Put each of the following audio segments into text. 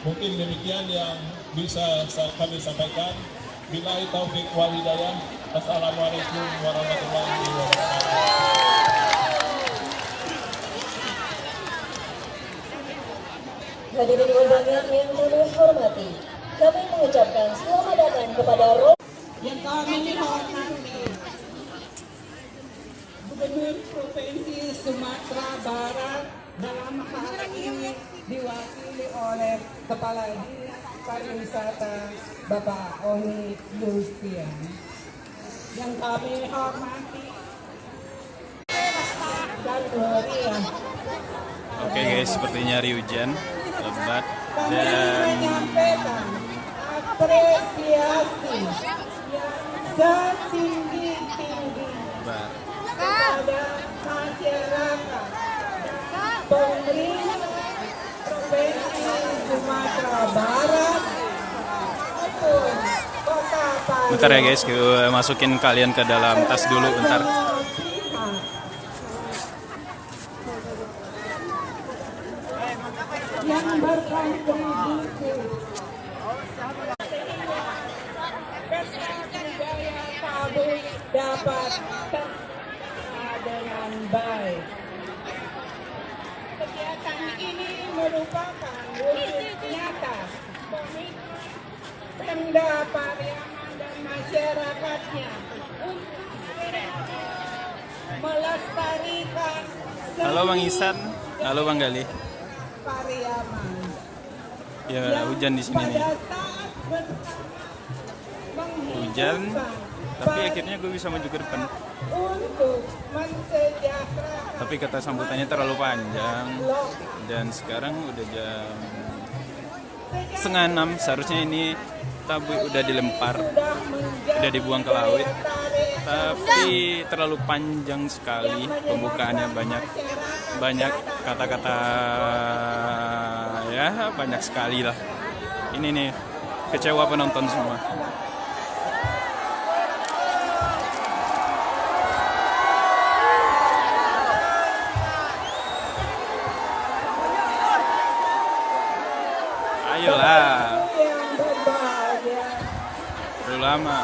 Mungkin demikian yang bisa kami sampaikan. Billahi taufik wal hidayah. Assalamualaikum warahmatullahi wabarakatuh. Hadirin undangan yang kami hormati, kami mengucapkan selamat datang kepada yang kami hormati Gubernur Provinsi Sumatera Barat dalam hal ini diwakili oleh Kepala Dinas Pariwisata Bapak Oni Yustian. Yang kami hormati dan meriah. Oke guys, sepertinya hari hujan lebat dan menyampaikan apresiasi yang setinggi-tinggi kepada masyarakat pemerintah Provinsi Sumatera Barat maupun Kota Palu. Bentar ya guys, gue masukin kalian ke dalam tas dulu bentar. Yang berkontribusi daya tabung dapat dengan baik. Kegiatan ini merupakan wujud nyata komitmen Pemda Pariaman dan masyarakatnya untuk melestarikan. Halo Bang Ihsan, halo Bang Gali. Pariaman. Ya hujan di sini nih. Hujan, tapi akhirnya gue bisa maju ke depan. Tapi kata sambutannya terlalu panjang dan sekarang udah jam 5:30. Seharusnya ini tabu udah dilempar, udah dibuang ke laut. Tapi terlalu panjang sekali pembukaannya, banyak kata-kata, ya banyak sekali lah. Ini nih kecewa penonton semua. Ayolah, terlalu lama.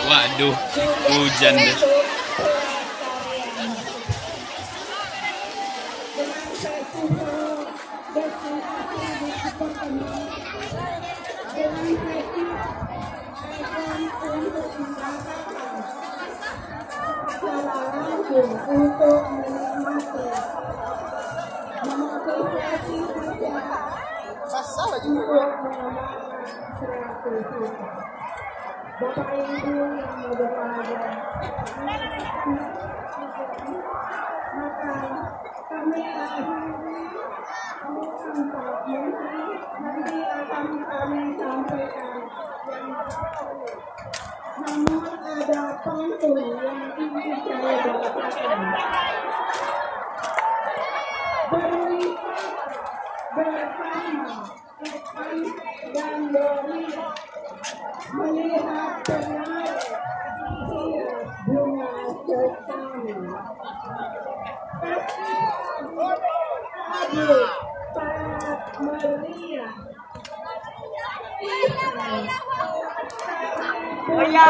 Waduh, hujan deh. Untuk menikmati memotivasi untuk mengembangkan kreativitas. Bapak Ibu yang berbahagia, maka kami akhiri empat menteri nanti akan kami sampaikan yang namun ada pantun yang ingin saya bacakan. Berwisata bersama Evan dan Dori melihat penari hias bunga sesami. Adil sangat meriah. Oh ya,